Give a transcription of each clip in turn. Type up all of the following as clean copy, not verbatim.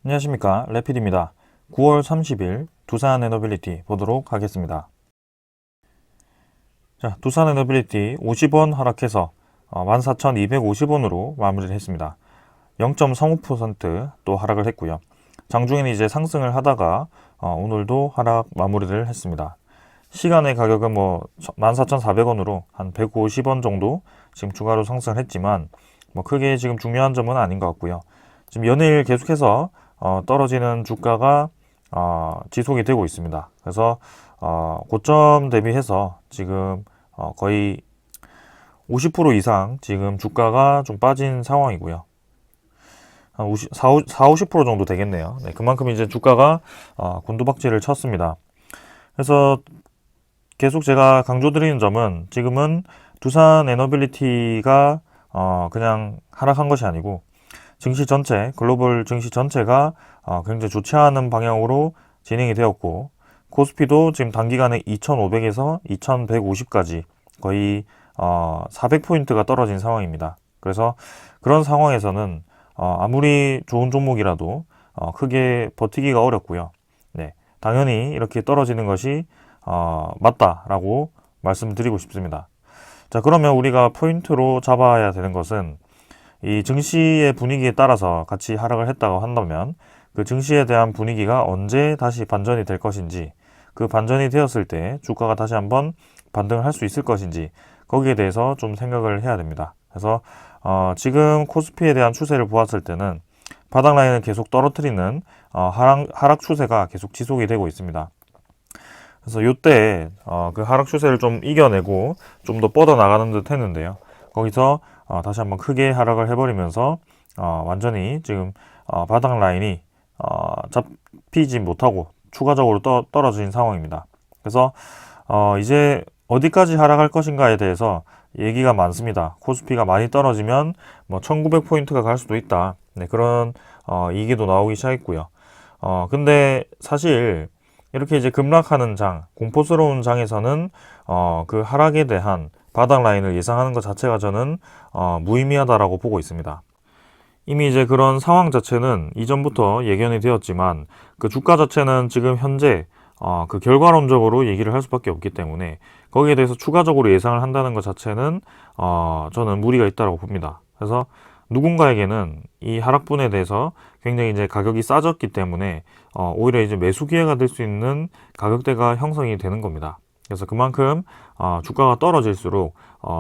안녕하십니까, 레필입니다. 9월 30일 두산 에너빌리티 보도록 하겠습니다. 자, 두산 에너빌리티 50원 하락해서 14,250원으로 마무리를 했습니다. 0.35%또 하락을 했고요. 장중에는 이제 상승을 하다가 오늘도 하락 마무리를 했습니다. 시간의 가격은 14,400원으로 한 150원 정도 지금 추가로 상승을 했지만 크게 지금 중요한 점은 아닌 것 같고요. 지금 연일 계속해서 떨어지는 주가가 지속이 되고 있습니다. 그래서 고점 대비해서 지금 거의 50% 이상 지금 주가가 좀 빠진 상황이고요. 한 50% 정도 되겠네요. 네, 그만큼 이제 주가가 곤두박질을 쳤습니다. 그래서 계속 제가 강조드리는 점은 지금은 두산 에너빌리티가 그냥 하락한 것이 아니고 증시 전체, 글로벌 증시 전체가 굉장히 좋지 않은 방향으로 진행이 되었고, 코스피도 지금 단기간에 2,500에서 2,150까지 거의 400포인트가 떨어진 상황입니다. 그래서 그런 상황에서는 아무리 좋은 종목이라도 크게 버티기가 어렵고요. 네, 당연히 이렇게 떨어지는 것이 맞다라고 말씀드리고 싶습니다. 자, 그러면 우리가 포인트로 잡아야 되는 것은 이 증시의 분위기에 따라서 같이 하락을 했다고 한다면 그 증시에 대한 분위기가 언제 다시 반전이 될 것인지, 그 반전이 되었을 때 주가가 다시 한번 반등을 할 수 있을 것인지, 거기에 대해서 좀 생각을 해야 됩니다. 그래서 지금 코스피에 대한 추세를 보았을 때는 바닥 라인을 계속 떨어뜨리는 하락 추세가 계속 지속이 되고 있습니다. 그래서 이때 그 하락 추세를 좀 이겨내고 좀 더 뻗어 나가는 듯 했는데요. 거기서 다시 한번 크게 하락을 해버리면서 완전히 지금 바닥 라인이 잡히지 못하고 추가적으로 떨어진 상황입니다. 그래서 이제 어디까지 하락할 것인가에 대해서 얘기가 많습니다. 코스피가 많이 떨어지면 1900포인트가 갈 수도 있다. 네, 그런 얘기도 나오기 시작했고요. 근데 사실 이렇게 이제 급락하는 장, 공포스러운 장에서는 그 하락에 대한 바닥 라인을 예상하는 것 자체가 저는 무의미하다라고 보고 있습니다. 이미 이제 그런 상황 자체는 이전부터 예견이 되었지만 그 주가 자체는 지금 현재 그 결과론적으로 얘기를 할 수밖에 없기 때문에 거기에 대해서 추가적으로 예상을 한다는 것 자체는 저는 무리가 있다고 봅니다. 그래서 누군가에게는 이 하락분에 대해서 굉장히 이제 가격이 싸졌기 때문에 오히려 이제 매수 기회가 될 수 있는 가격대가 형성이 되는 겁니다. 그래서 그만큼 주가가 떨어질수록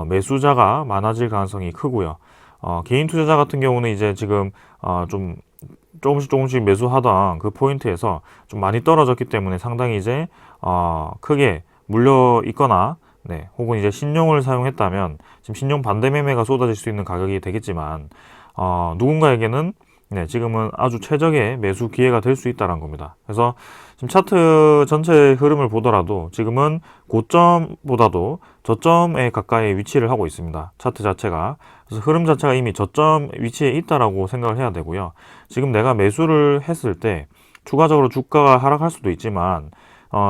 매수자가 많아질 가능성이 크고요. 개인 투자자 같은 경우는 이제 지금 좀 조금씩 매수하던 그 포인트에서 좀 많이 떨어졌기 때문에 상당히 이제 크게 물려 있거나, 네, 혹은 이제 신용을 사용했다면 지금 신용 반대 매매가 쏟아질 수 있는 가격이 되겠지만 누군가에게는 네, 지금은 아주 최적의 매수 기회가 될 수 있다는 겁니다. 그래서 지금 차트 전체 흐름을 보더라도 지금은 고점보다도 저점에 가까이 위치를 하고 있습니다. 차트 자체가. 그래서 흐름 자체가 이미 저점 위치에 있다라고 생각을 해야 되고요. 지금 내가 매수를 했을 때 추가적으로 주가가 하락할 수도 있지만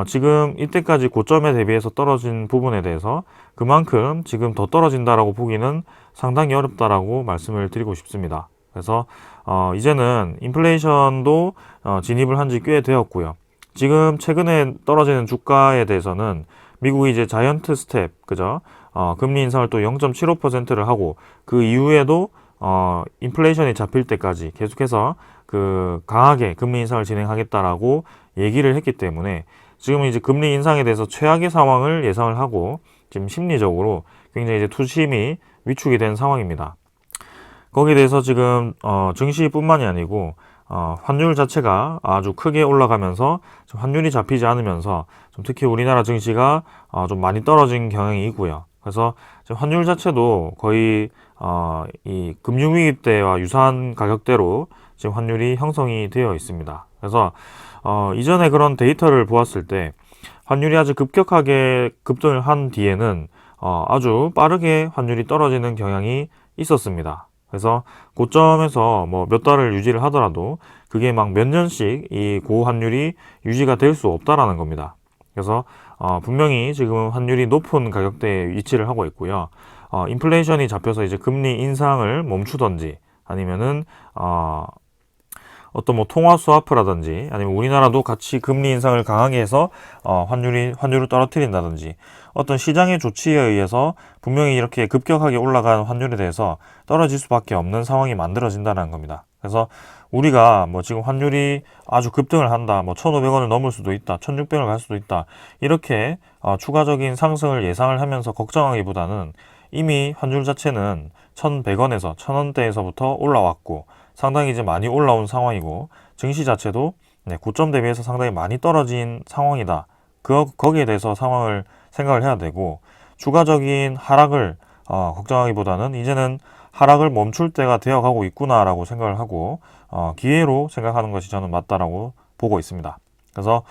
지금 이때까지 고점에 대비해서 떨어진 부분에 대해서 그만큼 지금 더 떨어진다라고 보기는 상당히 어렵다라고 말씀을 드리고 싶습니다. 그래서 이제는 인플레이션도 진입을 한 지 꽤 되었고요. 지금 최근에 떨어지는 주가에 대해서는 미국이 이제 자이언트 스텝, 그죠? 금리 인상을 또 0.75%를 하고 그 이후에도 인플레이션이 잡힐 때까지 계속해서 그 강하게 금리 인상을 진행하겠다라고 얘기를 했기 때문에 지금 이제 금리 인상에 대해서 최악의 상황을 예상을 하고 지금 심리적으로 굉장히 이제 투심이 위축이 된 상황입니다. 거기에 대해서 지금 증시뿐만이 아니고 환율 자체가 아주 크게 올라가면서 환율이 잡히지 않으면서 좀 특히 우리나라 증시가 좀 많이 떨어진 경향이 있고요. 그래서 환율 자체도 거의 이 금융위기 때와 유사한 가격대로 지금 환율이 형성이 되어 있습니다. 그래서 이전에 그런 데이터를 보았을 때 환율이 아주 급격하게 급등을 한 뒤에는 아주 빠르게 환율이 떨어지는 경향이 있었습니다. 그래서 고점에서 몇 달을 유지를 하더라도 그게 막 몇 년씩 이 고환율이 유지가 될 수 없다라는 겁니다. 그래서 분명히 지금 환율이 높은 가격대에 위치를 하고 있고요. 인플레이션이 잡혀서 이제 금리 인상을 멈추던지 아니면은 어떤 뭐 통화 스와프라든지 아니면 우리나라도 같이 금리 인상을 강하게 해서 환율을 떨어뜨린다든지 어떤 시장의 조치에 의해서 분명히 이렇게 급격하게 올라간 환율에 대해서 떨어질 수밖에 없는 상황이 만들어진다는 겁니다. 그래서 우리가 뭐 지금 환율이 아주 급등을 한다, 뭐 1,500원을 넘을 수도 있다, 1,600원을 갈 수도 있다, 이렇게 추가적인 상승을 예상을 하면서 걱정하기보다는 이미 환율 자체는 1,100원에서 1,000원대에서부터 올라왔고 상당히 이제 많이 올라온 상황이고 증시 자체도 고점 대비해서 상당히 많이 떨어진 상황이다. 거기에 대해서 상황을 생각을 해야 되고 추가적인 하락을 걱정하기보다는 이제는 하락을 멈출 때가 되어가고 있구나라고 생각을 하고 기회로 생각하는 것이 저는 맞다라고 보고 있습니다. 그래서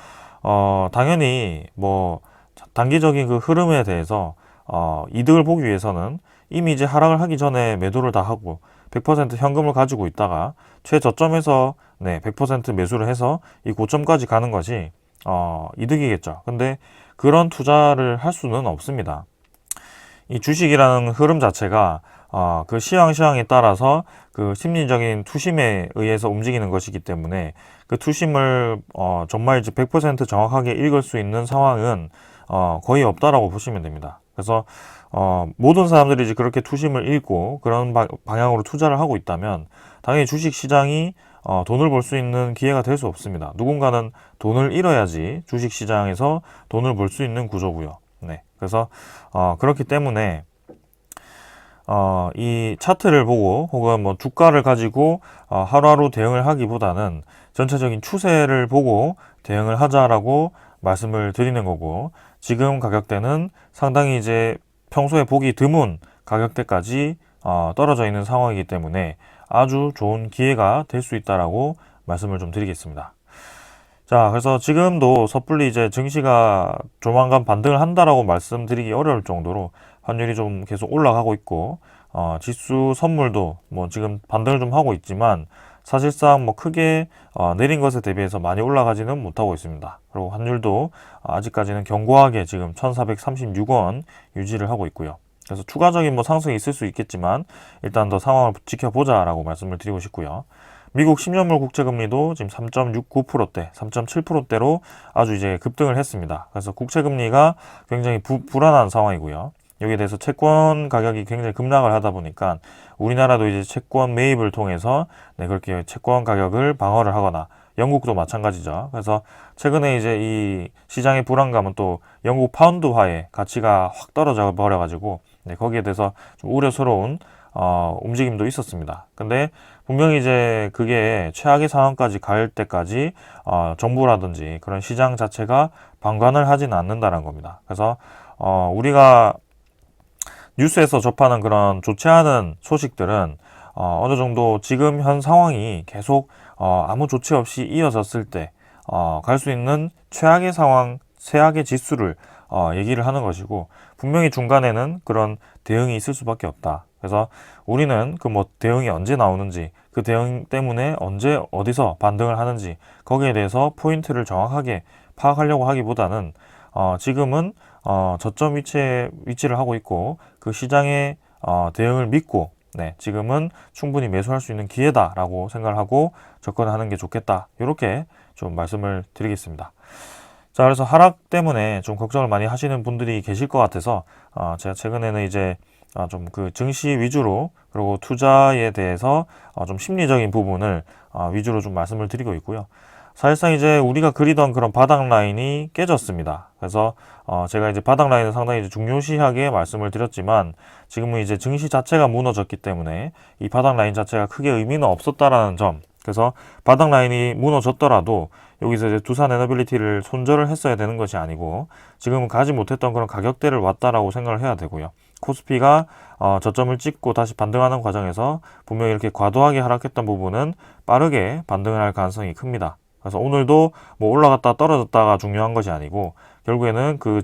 당연히 뭐 단기적인 그 흐름에 대해서 이득을 보기 위해서는 이미 이제 하락을 하기 전에 매도를 다 하고 100% 현금을 가지고 있다가 최저점에서 100% 매수를 해서 이 고점까지 가는 것이 이득이겠죠. 근데 그런 투자를 할 수는 없습니다. 이 주식이라는 흐름 자체가 그 시황에 따라서 그 심리적인 투심에 의해서 움직이는 것이기 때문에 그 투심을 정말 이제 100% 정확하게 읽을 수 있는 상황은 거의 없다라고 보시면 됩니다. 그래서 모든 사람들이 이제 그렇게 투심을 읽고 그런 방향으로 투자를 하고 있다면 당연히 주식 시장이 돈을 벌 수 있는 기회가 될 수 없습니다. 누군가는 돈을 잃어야지 주식 시장에서 돈을 벌 수 있는 구조고요. 네. 그래서 그렇기 때문에 이 차트를 보고 혹은 뭐 주가를 가지고 하루하루 대응을 하기보다는 전체적인 추세를 보고 대응을 하자라고 말씀을 드리는 거고 지금 가격대는 상당히 이제 평소에 보기 드문 가격대까지 떨어져 있는 상황이기 때문에 아주 좋은 기회가 될 수 있다라고 말씀을 좀 드리겠습니다. 자, 그래서 지금도 섣불리 이제 증시가 조만간 반등을 한다라고 말씀드리기 어려울 정도로 환율이 좀 계속 올라가고 있고 지수 선물도 뭐 지금 반등을 좀 하고 있지만 사실상 뭐 크게 내린 것에 대비해서 많이 올라가지는 못하고 있습니다. 그리고 환율도 아직까지는 견고하게 지금 1,436원 유지를 하고 있고요. 그래서 추가적인 뭐 상승이 있을 수 있겠지만 일단 더 상황을 지켜보자라고 말씀을 드리고 싶고요. 미국 10년물 국채금리도 지금 3.69%대, 3.7%대로 아주 이제 급등을 했습니다. 그래서 국채금리가 굉장히 불안한 상황이고요. 여기에 대해서 채권 가격이 굉장히 급락을 하다 보니까 우리나라도 이제 채권 매입을 통해서 그렇게 채권 가격을 방어를 하거나 영국도 마찬가지죠. 그래서 최근에 이제 이 시장의 불안감은 또 영국 파운드화의 가치가 확 떨어져 버려가지고 거기에 대해서 좀 우려스러운 움직임도 있었습니다. 근데 분명히 이제 그게 최악의 상황까지 갈 때까지 정부라든지 그런 시장 자체가 방관을 하지는 않는다는 겁니다. 그래서 우리가 뉴스에서 접하는 그런 좋지 않은 소식들은 어느 정도 지금 현 상황이 계속 아무 조치 없이 이어졌을 때 갈 수 있는 최악의 상황, 최악의 지수를 얘기를 하는 것이고 분명히 중간에는 그런 대응이 있을 수밖에 없다. 그래서 우리는 그 뭐 대응이 언제 나오는지 그 대응 때문에 언제 어디서 반등을 하는지 거기에 대해서 포인트를 정확하게 파악하려고 하기보다는 지금은 저점 위치를 하고 있고 그 시장의 대응을 믿고 지금은 충분히 매수할 수 있는 기회다라고 생각을 하고 접근하는 게 좋겠다. 이렇게 좀 말씀을 드리겠습니다. 자, 그래서 하락 때문에 좀 걱정을 많이 하시는 분들이 계실 것 같아서 제가 최근에는 이제 좀 그 증시 위주로 그리고 투자에 대해서 좀 심리적인 부분을 위주로 좀 말씀을 드리고 있고요. 사실상 이제 우리가 그리던 그런 바닥 라인이 깨졌습니다. 그래서 제가 이제 바닥 라인을 상당히 이제 중요시하게 말씀을 드렸지만 지금은 이제 증시 자체가 무너졌기 때문에 이 바닥 라인 자체가 크게 의미는 없었다라는 점. 그래서 바닥 라인이 무너졌더라도 여기서 이제 두산 에너빌리티를 손절을 했어야 되는 것이 아니고 지금은 가지 못했던 그런 가격대를 왔다라고 생각을 해야 되고요. 코스피가 저점을 찍고 다시 반등하는 과정에서 분명히 이렇게 과도하게 하락했던 부분은 빠르게 반등을 할 가능성이 큽니다. 그래서 오늘도 뭐 올라갔다 떨어졌다가 중요한 것이 아니고 결국에는 그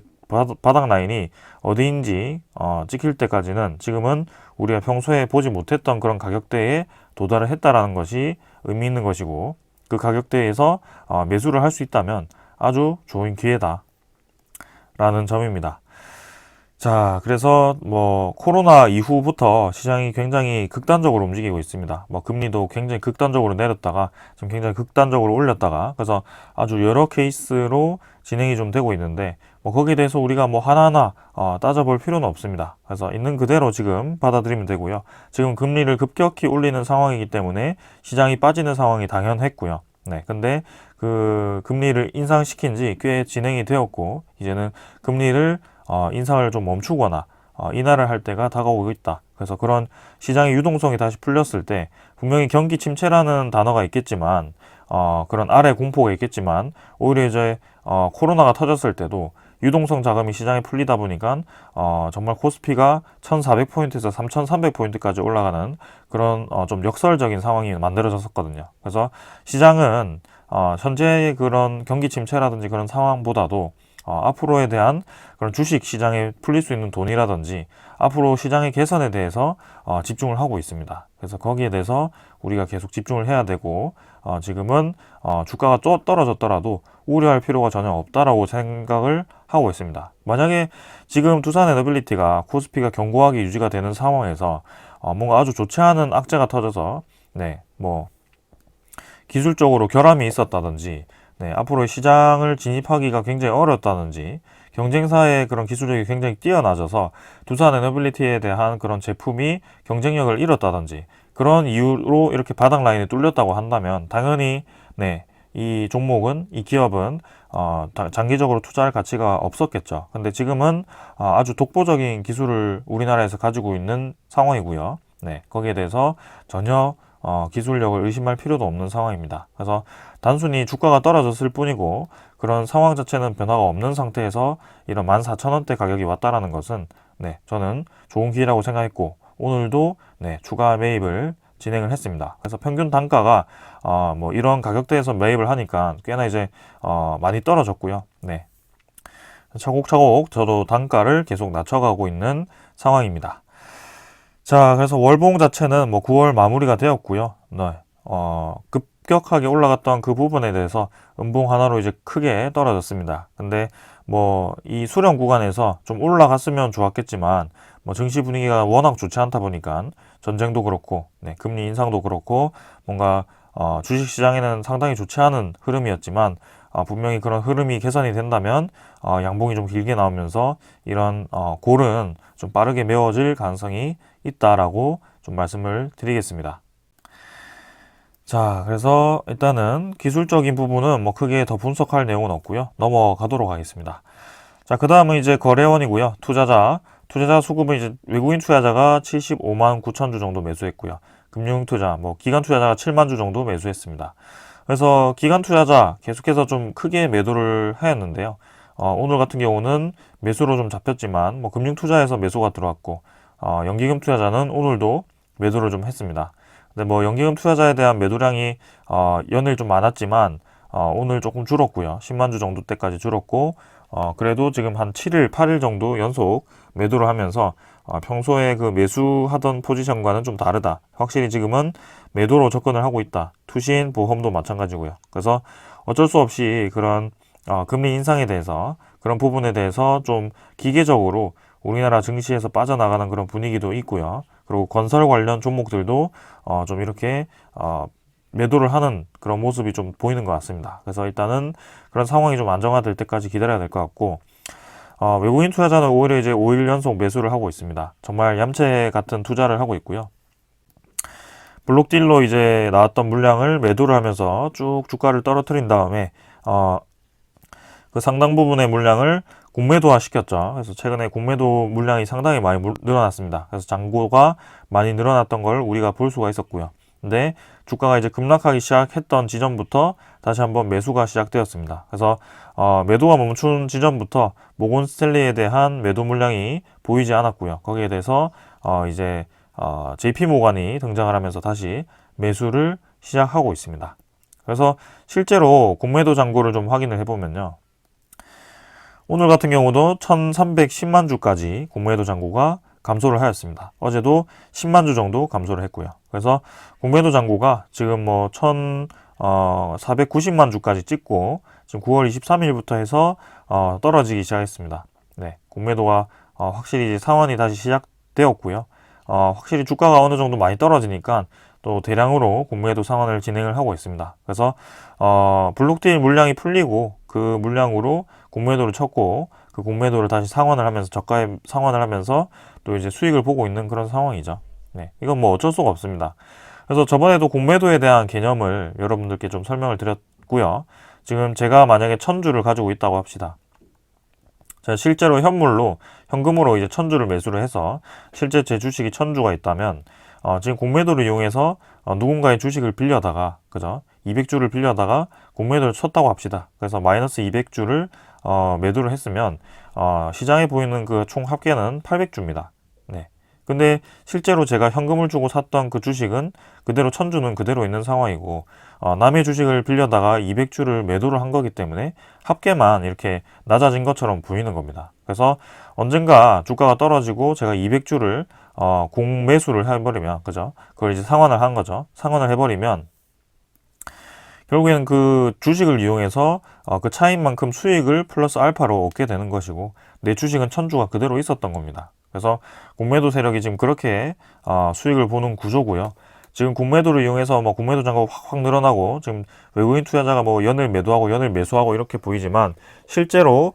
바닥 라인이 어디인지 찍힐 때까지는 지금은 우리가 평소에 보지 못했던 그런 가격대에 도달을 했다라는 것이 의미 있는 것이고 그 가격대에서 매수를 할 수 있다면 아주 좋은 기회다 라는 점입니다. 자, 그래서 뭐 코로나 이후부터 시장이 굉장히 극단적으로 움직이고 있습니다. 뭐 금리도 굉장히 극단적으로 내렸다가 좀 굉장히 극단적으로 올렸다가 그래서 아주 여러 케이스로 진행이 좀 되고 있는데 뭐 거기에 대해서 우리가 뭐 하나하나 따져볼 필요는 없습니다. 그래서 있는 그대로 지금 받아들이면 되고요. 지금 금리를 급격히 올리는 상황이기 때문에 시장이 빠지는 상황이 당연했고요. 네, 근데 그 금리를 인상시킨 지 꽤 진행이 되었고 이제는 금리를 인상을 좀 멈추거나 인하를 할 때가 다가오고 있다. 그래서 그런 시장의 유동성이 다시 풀렸을 때 분명히 경기 침체라는 단어가 있겠지만 그런 아래 공포가 있겠지만 오히려 이제 코로나가 터졌을 때도 유동성 자금이 시장에 풀리다 보니까 정말 코스피가 1,400포인트에서 3,300포인트까지 올라가는 그런 좀 역설적인 상황이 만들어졌었거든요. 그래서 시장은 현재의 그런 경기 침체라든지 그런 상황보다도 앞으로에 대한 그런 주식 시장에 풀릴 수 있는 돈이라든지 앞으로 시장의 개선에 대해서 집중을 하고 있습니다. 그래서 거기에 대해서 우리가 계속 집중을 해야 되고 지금은 주가가 또 떨어졌더라도 우려할 필요가 전혀 없다라고 생각을 하고 있습니다. 만약에 지금 두산 에너빌리티가 코스피가 견고하게 유지가 되는 상황에서 뭔가 아주 좋지 않은 악재가 터져서 네, 뭐 기술적으로 결함이 있었다든지 네, 앞으로 시장을 진입하기가 굉장히 어렵다든지 경쟁사의 그런 기술력이 굉장히 뛰어나져서 두산 에너빌리티에 대한 그런 제품이 경쟁력을 잃었다든지 그런 이유로 이렇게 바닥 라인이 뚫렸다고 한다면 당연히 네, 이 종목은 이 기업은 장기적으로 투자할 가치가 없었겠죠. 근데 지금은 아주 독보적인 기술을 우리나라에서 가지고 있는 상황이고요. 네, 거기에 대해서 전혀 기술력을 의심할 필요도 없는 상황입니다. 그래서 단순히 주가가 떨어졌을 뿐이고 그런 상황 자체는 변화가 없는 상태에서 이런 14,000원대 가격이 왔다라는 것은 네, 저는 좋은 기회라고 생각했고 오늘도 네, 추가 매입을 진행을 했습니다. 그래서 평균 단가가 뭐 이런 가격대에서 매입을 하니까 꽤나 이제 많이 떨어졌고요. 네, 차곡차곡 저도 단가를 계속 낮춰가고 있는 상황입니다. 자, 그래서 월봉 자체는 뭐 9월 마무리가 되었고요. 네, 급격하게 올라갔던 그 부분에 대해서 음봉 하나로 이제 크게 떨어졌습니다. 근데 뭐 이 수렴 구간에서 좀 올라갔으면 좋았겠지만 뭐 증시 분위기가 워낙 좋지 않다 보니까 전쟁도 그렇고 네, 금리 인상도 그렇고 뭔가 주식 시장에는 상당히 좋지 않은 흐름이었지만 분명히 그런 흐름이 개선이 된다면 양봉이 좀 길게 나오면서 이런 골은 좀 빠르게 메워질 가능성이 있다라고 좀 말씀을 드리겠습니다. 자, 그래서 일단은 기술적인 부분은 뭐 크게 더 분석할 내용은 없고요. 넘어가도록 하겠습니다. 자, 그 다음은 이제 거래원이고요. 투자자 수급은 이제 외국인 투자자가 75만 9천 주 정도 매수했고요. 금융투자, 뭐 기관 투자자가 7만 주 정도 매수했습니다. 그래서 기관 투자자 계속해서 좀 크게 매도를 하였는데요. 오늘 같은 경우는 매수로 좀 잡혔지만 뭐 금융투자에서 매수가 들어왔고 연기금 투자자는 오늘도 매도를 좀 했습니다. 근데 뭐 연기금 투자자에 대한 매도량이 연일 좀 많았지만 오늘 조금 줄었고요. 10만 주 정도 때까지 줄었고 그래도 지금 한 7일, 8일 정도 연속 매도를 하면서 평소에 그 매수하던 포지션과는 좀 다르다. 확실히 지금은 매도로 접근을 하고 있다. 투신, 보험도 마찬가지고요. 그래서 어쩔 수 없이 그런 금리 인상에 대해서 그런 부분에 대해서 좀 기계적으로 우리나라 증시에서 빠져나가는 그런 분위기도 있고요. 그리고 건설 관련 종목들도 좀 이렇게 매도를 하는 그런 모습이 좀 보이는 것 같습니다. 그래서 일단은 그런 상황이 좀 안정화될 때까지 기다려야 될 것 같고 외국인 투자자는 오히려 이제 5일 연속 매수를 하고 있습니다. 정말 얌체 같은 투자를 하고 있고요. 블록딜로 이제 나왔던 물량을 매도를 하면서 쭉 주가를 떨어뜨린 다음에 그 상당 부분의 물량을 공매도화 시켰죠. 그래서 최근에 공매도 물량이 상당히 많이 늘어났습니다. 그래서 잔고가 많이 늘어났던 걸 우리가 볼 수가 있었고요. 근데 주가가 이제 급락하기 시작했던 지점부터 다시 한번 매수가 시작되었습니다. 그래서 매도가 멈춘 지점부터 모건 스탠리에 대한 매도 물량이 보이지 않았고요. 거기에 대해서 이제 JP 모간이 등장을 하면서 다시 매수를 시작하고 있습니다. 그래서 실제로 공매도 잔고를 좀 확인을 해보면요. 오늘 같은 경우도 1310만 주까지 공매도 잔고가 감소를 하였습니다. 어제도 10만 주 정도 감소를 했고요. 그래서 공매도 잔고가 지금 뭐 1490만 주까지 찍고 지금 9월 23일부터 해서 떨어지기 시작했습니다. 네, 공매도가 확실히 이제 상환이 다시 시작되었고요. 확실히 주가가 어느 정도 많이 떨어지니까 또 대량으로 공매도 상환을 진행을 하고 있습니다. 그래서 블록딜 물량이 풀리고 그 물량으로 공매도를 쳤고 그 공매도를 다시 상환을 하면서 저가에 상환을 하면서 또 이제 수익을 보고 있는 그런 상황이죠. 네, 이건 뭐 어쩔 수가 없습니다. 그래서 저번에도 공매도에 대한 개념을 여러분들께 좀 설명을 드렸고요. 지금 제가 만약에 1000주를 가지고 있다고 합시다. 제가 실제로 현금으로 이제 1000주를 매수를 해서 실제 제 주식이 1000주가 있다면 지금 공매도를 이용해서 누군가의 주식을 빌려다가 그죠? 200주를 빌려다가 공매도를 쳤다고 합시다. 그래서 마이너스 200주를 매도를 했으면 시장에 보이는 그 총 합계는 800주입니다. 네. 근데 실제로 제가 현금을 주고 샀던 그 주식은 그대로 1000주는 그대로 있는 상황이고 남의 주식을 빌려다가 200주를 매도를 한 거기 때문에 합계만 이렇게 낮아진 것처럼 보이는 겁니다. 그래서 언젠가 주가가 떨어지고 제가 200주를 공매수를 해버리면 그죠? 그걸 이제 상환을 한 거죠. 상환을 해버리면 결국에는 그 주식을 이용해서 그 차익만큼 수익을 플러스 알파로 얻게 되는 것이고 내 주식은 1000주가 그대로 있었던 겁니다. 그래서 공매도 세력이 지금 그렇게 수익을 보는 구조고요. 지금 공매도를 이용해서 뭐 공매도 잔고가 확 늘어나고 지금 외국인 투자자가 뭐 연을 매도하고 연을 매수하고 이렇게 보이지만 실제로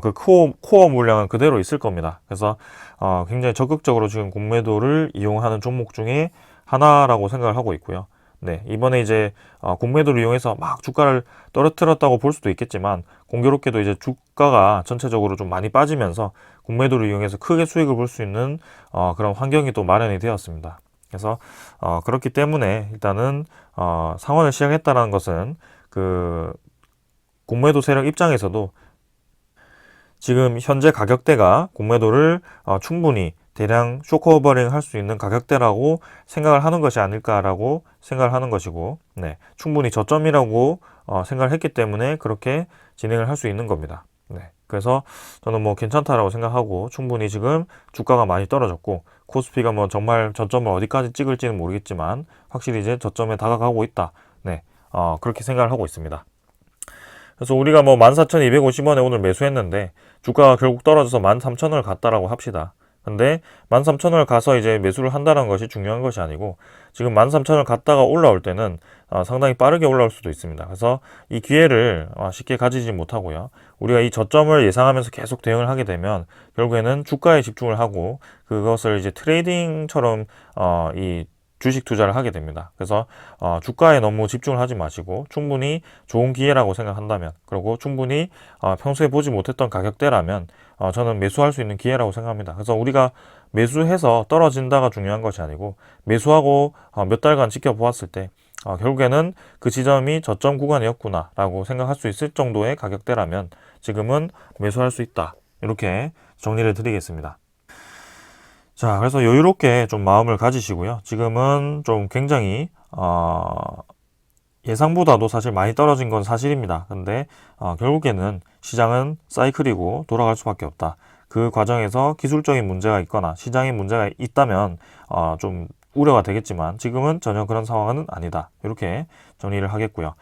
그 코어 물량은 그대로 있을 겁니다. 그래서 굉장히 적극적으로 지금 공매도를 이용하는 종목 중에 하나라고 생각을 하고 있고요. 네, 이번에 이제 공매도를 이용해서 막 주가를 떨어뜨렸다고 볼 수도 있겠지만 공교롭게도 이제 주가가 전체적으로 좀 많이 빠지면서 공매도를 이용해서 크게 수익을 볼 수 있는 그런 환경이 또 마련이 되었습니다. 그래서 그렇기 때문에 일단은 상환을 시작했다는 것은 그 공매도 세력 입장에서도 지금 현재 가격대가 공매도를 충분히 대량 쇼커버링 할 수 있는 가격대라고 생각을 하는 것이 아닐까라고 생각을 하는 것이고, 네, 충분히 저점이라고 생각을 했기 때문에 그렇게 진행을 할 수 있는 겁니다. 네, 그래서 저는 뭐 괜찮다라고 생각하고 충분히 지금 주가가 많이 떨어졌고 코스피가 뭐 정말 저점을 어디까지 찍을지는 모르겠지만 확실히 이제 저점에 다가가고 있다. 네, 그렇게 생각을 하고 있습니다. 그래서 우리가 뭐 14,250원에 오늘 매수했는데 주가가 결국 떨어져서 13,000원을 갔다라고 합시다. 근데 13,000원을 가서 이제 매수를 한다는 것이 중요한 것이 아니고 지금 13,000원을 갔다가 올라올 때는 상당히 빠르게 올라올 수도 있습니다. 그래서 이 기회를 쉽게 가지지 못하고요. 우리가 이 저점을 예상하면서 계속 대응을 하게 되면 결국에는 주가에 집중을 하고 그것을 이제 트레이딩처럼 이 주식 투자를 하게 됩니다. 그래서 주가에 너무 집중을 하지 마시고 충분히 좋은 기회라고 생각한다면 그리고 충분히 평소에 보지 못했던 가격대라면 저는 매수할 수 있는 기회라고 생각합니다. 그래서 우리가 매수해서 떨어진다가 중요한 것이 아니고 매수하고 몇 달간 지켜보았을 때 결국에는 그 지점이 저점 구간이었구나 라고 생각할 수 있을 정도의 가격대라면 지금은 매수할 수 있다. 이렇게 정리를 드리겠습니다. 자, 그래서 여유롭게 좀 마음을 가지시고요. 지금은 좀 굉장히 예상보다도 사실 많이 떨어진 건 사실입니다. 근데 결국에는 시장은 사이클이고 돌아갈 수밖에 없다. 그 과정에서 기술적인 문제가 있거나 시장에 문제가 있다면 좀 우려가 되겠지만 지금은 전혀 그런 상황은 아니다. 이렇게 정리를 하겠고요.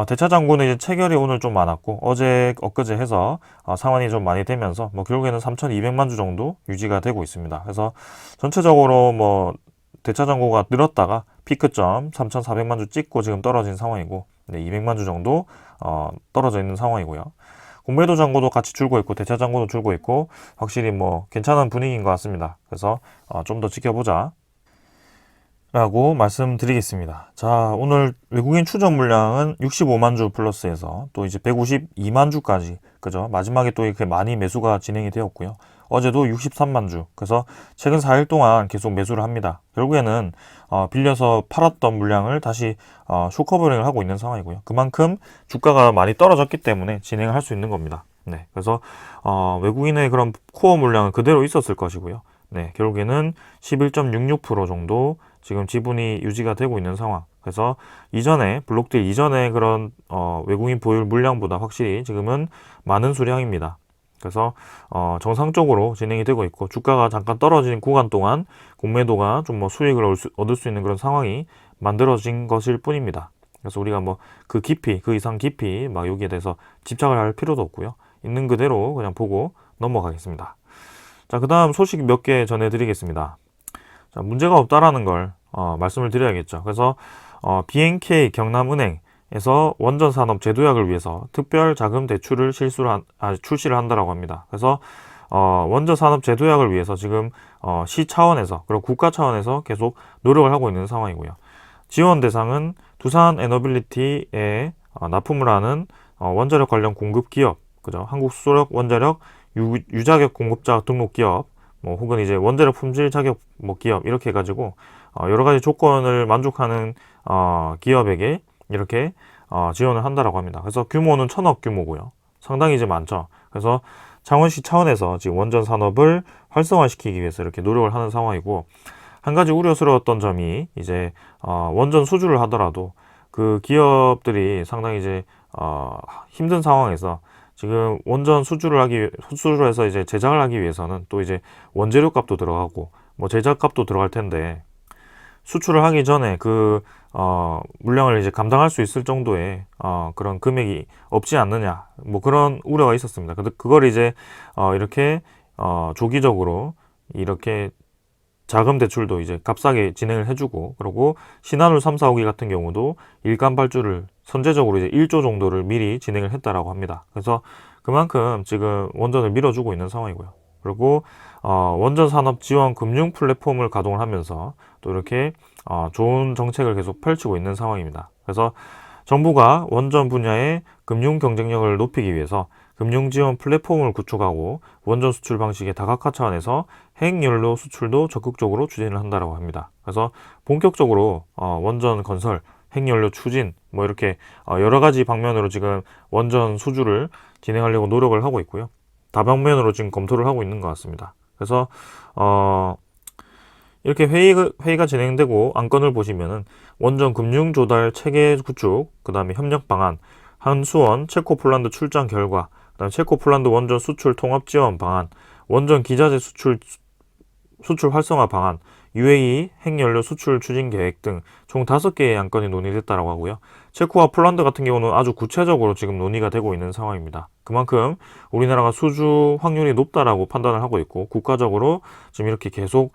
대차장고는 이제 체결이 오늘 좀 많았고 어제 엊그제 해서 상환이 좀 많이 되면서 뭐 결국에는 3,200만 주 정도 유지가 되고 있습니다. 그래서 전체적으로 뭐 대차장고가 늘었다가 피크점 3,400만 주 찍고 지금 떨어진 상황이고 200만 주 정도 떨어져 있는 상황이고요. 공매도 잔고도 같이 줄고 있고 대차 잔고도 줄고 있고 확실히 뭐 괜찮은 분위기인 것 같습니다. 그래서 좀 더 지켜보자 라고 말씀드리겠습니다. 자, 오늘 외국인 추적 물량은 65만 주 플러스에서 또 이제 152만 주까지 그죠? 마지막에 또 이렇게 많이 매수가 진행이 되었고요. 어제도 63만 주. 그래서 최근 4일 동안 계속 매수를 합니다. 결국에는 빌려서 팔았던 물량을 다시 쇼커버링을 하고 있는 상황이고요. 그만큼 주가가 많이 떨어졌기 때문에 진행을 할 수 있는 겁니다. 네, 그래서 외국인의 그런 코어 물량은 그대로 있었을 것이고요. 네, 결국에는 11.66% 정도 지금 지분이 유지가 되고 있는 상황. 그래서 이전에 블록딜 이전에 그런 외국인 보유 물량보다 확실히 지금은 많은 수량입니다. 그래서 정상적으로 진행이 되고 있고 주가가 잠깐 떨어진 구간 동안 공매도가 좀 뭐 수익을 얻을 수 있는 그런 상황이 만들어진 것일 뿐입니다. 그래서 우리가 뭐 그 깊이 그 이상 깊이 막 여기에 대해서 집착을 할 필요도 없고요. 있는 그대로 그냥 보고 넘어가겠습니다. 자, 그 다음 소식 몇 개 전해드리겠습니다. 자, 문제가 없다라는 걸 말씀을 드려야겠죠. 그래서 BNK 경남은행에서 원전산업 제도약을 위해서 특별 자금 대출을 출시를 한다라고 합니다. 그래서 원전산업 제도약을 위해서 지금 시 차원에서 그리고 국가 차원에서 계속 노력을 하고 있는 상황이고요. 지원 대상은 두산 에너빌리티에 납품을 하는 원자력 관련 공급 기업, 그죠? 한국 수소력 원자력 유자격 공급자 등록 기업, 뭐 혹은 이제 원자력 품질 자격 뭐 기업 이렇게 해가지고 여러 가지 조건을 만족하는 기업에게 이렇게 지원을 한다라고 합니다. 그래서 규모는 1,000억 규모고요. 상당히 이제 많죠. 그래서 창원시 차원에서 지금 원전 산업을 활성화시키기 위해서 이렇게 노력을 하는 상황이고, 한 가지 우려스러웠던 점이 이제 원전 수주를 하더라도 그 기업들이 상당히 이제 힘든 상황에서 지금 원전 수주를 해서 이제 제작을 하기 위해서는 또 이제 원재료 값도 들어가고 뭐 제작 값도 들어갈 텐데, 수출을 하기 전에 그 물량을 이제 감당할 수 있을 정도의 그런 금액이 없지 않느냐, 뭐 그런 우려가 있었습니다. 근데 그걸 이제 이렇게 조기적으로 이렇게 자금 대출도 이제 값싸게 진행을 해주고, 그리고 신한울 3, 4호기 같은 경우도 일감 발주를 선제적으로 이제 1조 정도를 미리 진행을 했다라고 합니다. 그래서 그만큼 지금 원전을 밀어주고 있는 상황이고요. 그리고 원전 산업 지원 금융 플랫폼을 가동을 하면서 또 이렇게 좋은 정책을 계속 펼치고 있는 상황입니다. 그래서 정부가 원전 분야의 금융 경쟁력을 높이기 위해서 금융 지원 플랫폼을 구축하고 원전 수출 방식의 다각화 차원에서 핵연료 수출도 적극적으로 추진을 한다고 합니다. 그래서 본격적으로 원전 건설, 핵연료 추진 뭐 이렇게 여러 가지 방면으로 지금 원전 수주를 진행하려고 노력을 하고 있고요. 다방면으로 지금 검토를 하고 있는 것 같습니다. 그래서 이렇게 회의가 진행되고 안건을 보시면은 원전 금융 조달 체계 구축, 그 다음에 협력 방안, 한수원 체코 폴란드 출장 결과, 그다음 체코 폴란드 원전 수출 통합 지원 방안, 원전 기자재 수출 활성화 방안, UAE 핵연료 수출 추진 계획 등 총 5개의 안건이 논의됐다고 하고요. 체코와 폴란드 같은 경우는 아주 구체적으로 지금 논의가 되고 있는 상황입니다. 그만큼 우리나라가 수주 확률이 높다라고 판단을 하고 있고, 국가적으로 지금 이렇게 계속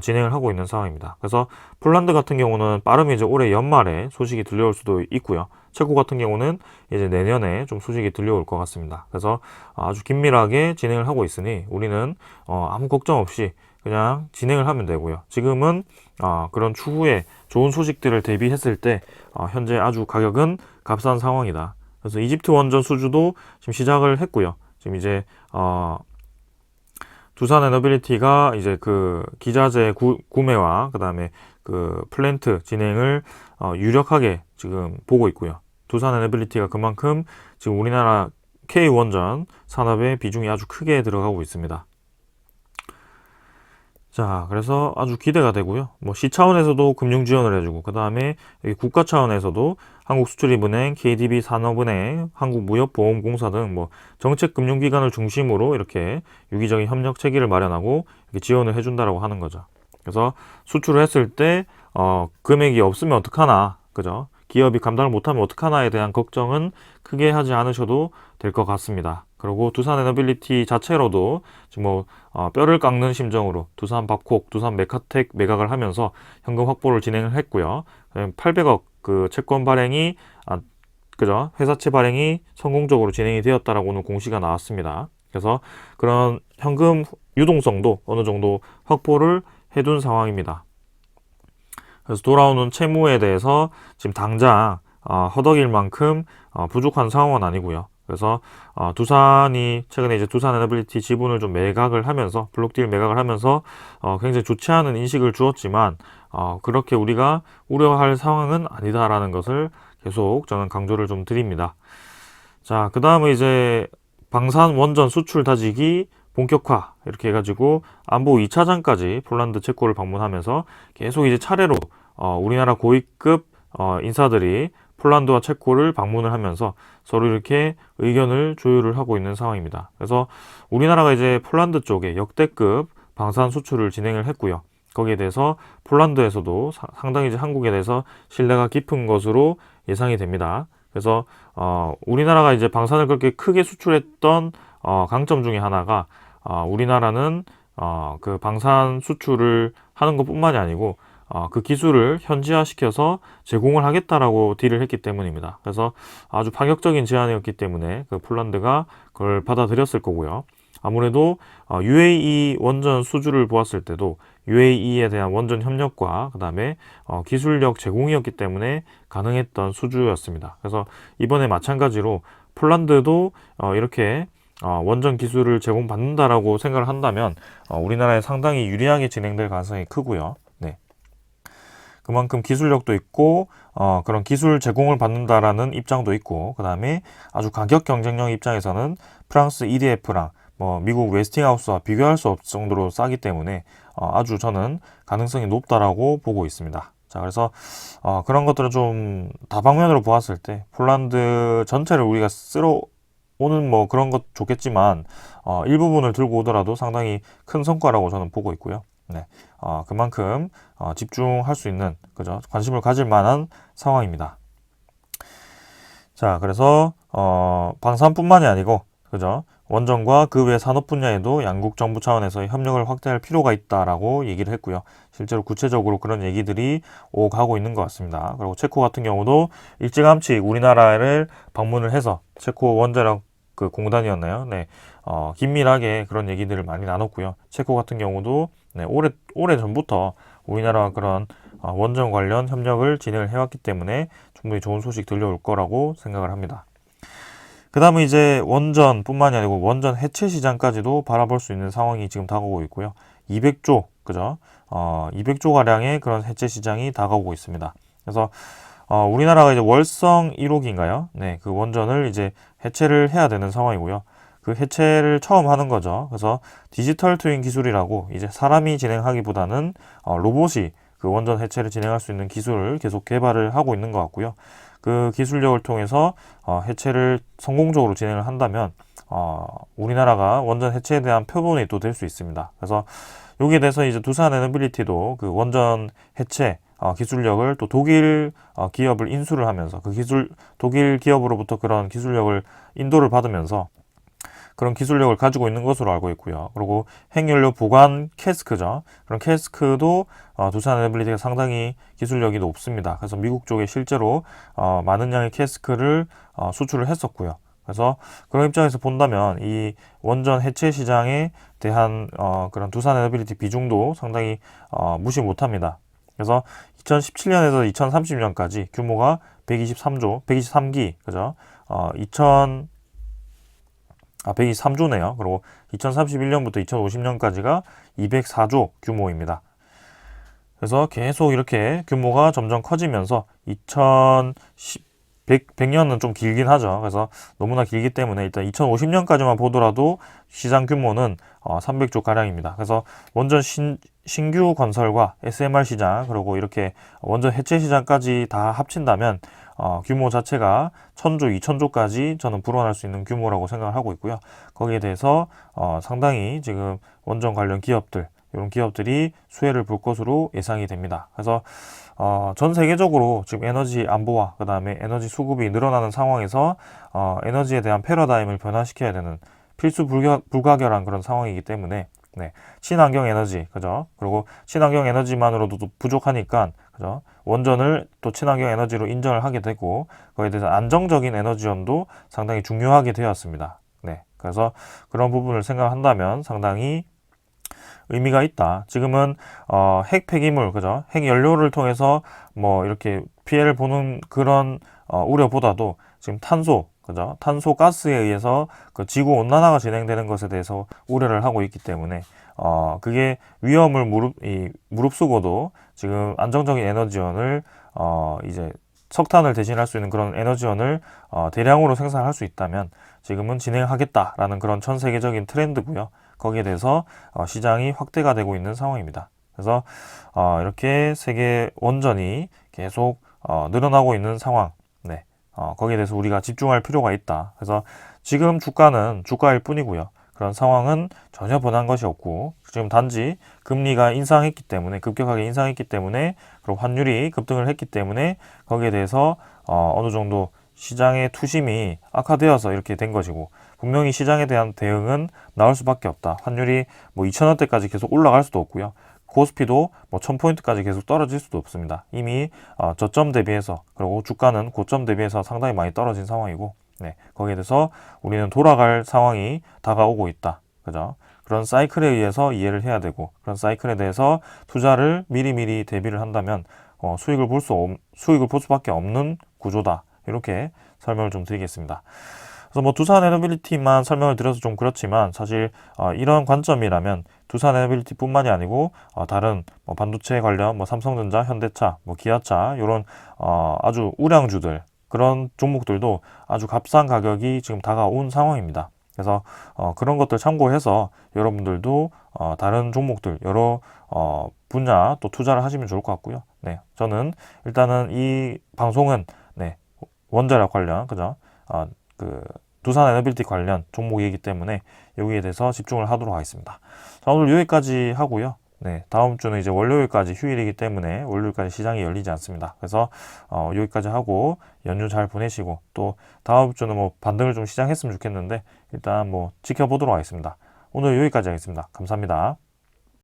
진행을 하고 있는 상황입니다. 그래서 폴란드 같은 경우는 빠르면 이제 올해 연말에 소식이 들려올 수도 있고요. 체코 같은 경우는 이제 내년에 좀 소식이 들려올 것 같습니다. 그래서 아주 긴밀하게 진행을 하고 있으니 우리는 아무 걱정 없이 그냥 진행을 하면 되고요. 지금은 그런 추후에 좋은 소식들을 대비했을 때 현재 아주 가격은 값싼 상황이다. 그래서 이집트 원전 수주도 지금 시작을 했고요. 지금 이제 두산 에너빌리티가 이제 그 기자재 구매와 그다음에 그 플랜트 진행을 유력하게 지금 보고 있고요. 두산 에너빌리티가 그만큼 지금 우리나라 K 원전 산업의 비중이 아주 크게 들어가고 있습니다. 자, 그래서 아주 기대가 되고요. 뭐 시 차원에서도 금융 지원을 해주고, 그 다음에 국가 차원에서도 한국수출입은행, KDB 산업은행, 한국무역보험공사 등 뭐 정책금융기관을 중심으로 이렇게 유기적인 협력 체계를 마련하고 이렇게 지원을 해준다라고 하는 거죠. 그래서 수출을 했을 때 금액이 없으면 어떡하나, 그죠? 기업이 감당을 못하면 어떡하나에 대한 걱정은 크게 하지 않으셔도 될 것 같습니다. 그리고 두산 에너빌리티 자체로도 지금 뭐 뼈를 깎는 심정으로 두산 밥콕, 두산 메카텍 매각을 하면서 현금 확보를 진행을 했고요. 800억 그 채권 발행이 그죠? 회사채 발행이 성공적으로 진행이 되었다라고 오늘 공시가 나왔습니다. 그래서 그런 현금 유동성도 어느 정도 확보를 해둔 상황입니다. 그래서 돌아오는 채무에 대해서 지금 당장 허덕일 만큼 부족한 상황은 아니고요. 그래서 두산이 최근에 이제 두산 에너빌리티 지분을 좀 매각을 하면서 블록딜 매각을 하면서 굉장히 좋지 않은 인식을 주었지만 그렇게 우리가 우려할 상황은 아니다라는 것을 계속 저는 강조를 좀 드립니다. 자, 그 다음에 이제 방산 원전 수출 다지기 본격화 이렇게 해가지고 안보 2차장까지 폴란드 체코를 방문하면서 계속 이제 차례로 우리나라 고위급 인사들이 폴란드와 체코를 방문을 하면서 서로 이렇게 의견을 조율을 하고 있는 상황입니다. 그래서 우리나라가 이제 폴란드 쪽에 역대급 방산 수출을 진행을 했고요. 거기에 대해서 폴란드에서도 상당히 이제 한국에 대해서 신뢰가 깊은 것으로 예상이 됩니다. 그래서 우리나라가 이제 방산을 그렇게 크게 수출했던 강점 중에 하나가 우리나라는 그 방산 수출을 하는 것뿐만이 아니고 그 기술을 현지화시켜서 제공을 하겠다라고 딜을 했기 때문입니다. 그래서 아주 파격적인 제안이었기 때문에 그 폴란드가 그걸 받아들였을 거고요. 아무래도 UAE 원전 수주를 보았을 때도 UAE에 대한 원전 협력과 그 다음에 기술력 제공이었기 때문에 가능했던 수주였습니다. 그래서 이번에 마찬가지로 폴란드도 이렇게 원전 기술을 제공받는다라고 생각을 한다면 우리나라에 상당히 유리하게 진행될 가능성이 크고요. 네. 그만큼 기술력도 있고 그런 기술 제공을 받는다라는 입장도 있고, 그 다음에 아주 가격 경쟁력 입장에서는 프랑스 EDF랑 미국 웨스팅하우스와 비교할 수 없을 정도로 싸기 때문에 아주 저는 가능성이 높다라고 보고 있습니다. 자, 그래서 그런 것들을 좀 다방면으로 보았을 때 폴란드 전체를 우리가 쓸어 오는 그런 것 좋겠지만 일부분을 들고 오더라도 상당히 큰 성과라고 저는 보고 있고요. 네, 그만큼 집중할 수 있는, 그죠, 관심을 가질 만한 상황입니다. 자, 그래서 방산뿐만이 아니고, 그죠, 원전과 그 외 산업 분야에도 양국 정부 차원에서 협력을 확대할 필요가 있다라고 얘기를 했고요. 실제로 구체적으로 그런 얘기들이 오가고 있는 것 같습니다. 그리고 체코 같은 경우도 일찌감치 우리나라를 방문을 해서, 체코 원자력 그 공단이었나요? 네, 긴밀하게 그런 얘기들을 많이 나눴고요. 체코 같은 경우도 네, 오래 전부터 우리나라와 그런 원전 관련 협력을 진행을 해왔기 때문에 충분히 좋은 소식 들려올 거라고 생각을 합니다. 그 다음은 이제 원전뿐만이 아니고 원전 해체 시장까지도 바라볼 수 있는 상황이 지금 다가오고 있고요. 200조, 그죠? 200조 가량의 그런 해체 시장이 다가오고 있습니다. 그래서 우리나라가 이제 월성 1호기인가요? 네, 그 원전을 이제 해체를 해야 되는 상황이고요. 그 해체를 처음 하는 거죠. 그래서 디지털 트윈 기술이라고 이제 사람이 진행하기보다는 로봇이 그 원전 해체를 진행할 수 있는 기술을 계속 개발을 하고 있는 것 같고요. 그 기술력을 통해서 해체를 성공적으로 진행을 한다면 우리나라가 원전 해체에 대한 표본이 또 될 수 있습니다. 그래서 여기에 대해서 이제 두산 에너빌리티도 그 원전 해체 기술력을 또 독일 기업을 인수를 하면서 독일 기업으로부터 그런 기술력을 인도를 받으면서 그런 기술력을 가지고 있는 것으로 알고 있고요. 그리고 핵연료 보관 캐스크죠. 그런 캐스크도 두산 에너빌리티가 상당히 기술력이 높습니다. 그래서 미국 쪽에 실제로 많은 양의 캐스크를 수출을 했었고요. 그래서 그런 입장에서 본다면 이 원전 해체 시장에 대한 그런 두산 에너빌리티 비중도 상당히 무시 못합니다. 그래서 2017년에서 2030년까지 규모가 123기, 그죠? 123조네요. 그리고 2031년부터 2050년까지가 204조 규모입니다. 그래서 계속 이렇게 규모가 점점 커지면서 100년은 좀 길긴 하죠. 그래서 너무나 길기 때문에 일단 2050년까지만 보더라도 시장 규모는 300조 가량입니다. 그래서 원전 신규 건설과 SMR 시장, 그리고 이렇게 원전 해체 시장까지 다 합친다면 규모 자체가 1000조, 2000조까지 저는 불어날 수 있는 규모라고 생각을 하고 있고요. 거기에 대해서 상당히 지금 원전 관련 기업들, 이런 기업들이 수혜를 볼 것으로 예상이 됩니다. 그래서 전 세계적으로 지금 에너지 안보와 그 다음에 에너지 수급이 늘어나는 상황에서 에너지에 대한 패러다임을 변화시켜야 되는 필수 불가결한 그런 상황이기 때문에 네, 친환경 에너지, 그죠? 그리고 친환경 에너지만으로도 부족하니까, 그죠? 원전을 또 친환경 에너지로 인정을 하게 되고, 거기에 대해서 안정적인 에너지원도 상당히 중요하게 되었습니다. 네, 그래서 그런 부분을 생각한다면 상당히 의미가 있다. 지금은 핵 폐기물, 그죠? 핵 연료를 통해서 이렇게 피해를 보는 그런 우려보다도 지금 탄소, 그죠? 탄소 가스에 의해서 그 지구 온난화가 진행되는 것에 대해서 우려를 하고 있기 때문에 그게 위험을 무릅쓰고도 지금 안정적인 에너지원을 이제 석탄을 대신할 수 있는 그런 에너지원을 대량으로 생산할 수 있다면 지금은 진행하겠다라는 그런 전 세계적인 트렌드고요. 거기에 대해서 시장이 확대가 되고 있는 상황입니다. 그래서 이렇게 세계 원전이 계속 늘어나고 있는 상황, 네, 거기에 대해서 우리가 집중할 필요가 있다. 그래서 지금 주가는 주가일 뿐이고요. 그런 상황은 전혀 변한 것이 없고 지금 단지 금리가 인상했기 때문에, 급격하게 인상했기 때문에, 그리고 환율이 급등을 했기 때문에 거기에 대해서 어느 정도 시장의 투심이 악화되어서 이렇게 된 것이고, 분명히 시장에 대한 대응은 나올 수밖에 없다. 환율이 뭐 2,000원대까지 계속 올라갈 수도 없고요. 코스피도 뭐 1,000포인트까지 계속 떨어질 수도 없습니다. 이미 저점 대비해서, 그리고 주가는 고점 대비해서 상당히 많이 떨어진 상황이고, 네, 거기에 대해서 우리는 돌아갈 상황이 다가오고 있다. 그죠? 그런 사이클에 의해서 이해를 해야 되고, 그런 사이클에 대해서 투자를 미리미리 대비를 한다면 수익을 볼 수밖에 없는 구조다. 이렇게 설명을 좀 드리겠습니다. 그래서 뭐 두산 에너빌리티만 설명을 드려서 좀 그렇지만, 사실 이런 관점이라면 두산 에너빌리티뿐만이 아니고 다른 뭐 반도체 관련 뭐 삼성전자, 현대차, 뭐 기아차 이런 아주 우량주들, 그런 종목들도 아주 값싼 가격이 지금 다가온 상황입니다. 그래서 그런 것들 참고해서 여러분들도 다른 종목들 여러 분야 또 투자를 하시면 좋을 것 같고요. 네, 저는 일단은 이 방송은 네, 원자력 관련, 그죠? 그 두산 에너빌티 관련 종목이기 때문에 여기에 대해서 집중을 하도록 하겠습니다. 자, 오늘 여기까지 하고요. 네, 다음 주는 이제 월요일까지 휴일이기 때문에 월요일까지 시장이 열리지 않습니다. 그래서 여기까지 하고 연휴 잘 보내시고, 또 다음 주는 뭐 반등을 좀 시작했으면 좋겠는데 일단 뭐 지켜보도록 하겠습니다. 오늘 여기까지 하겠습니다. 감사합니다.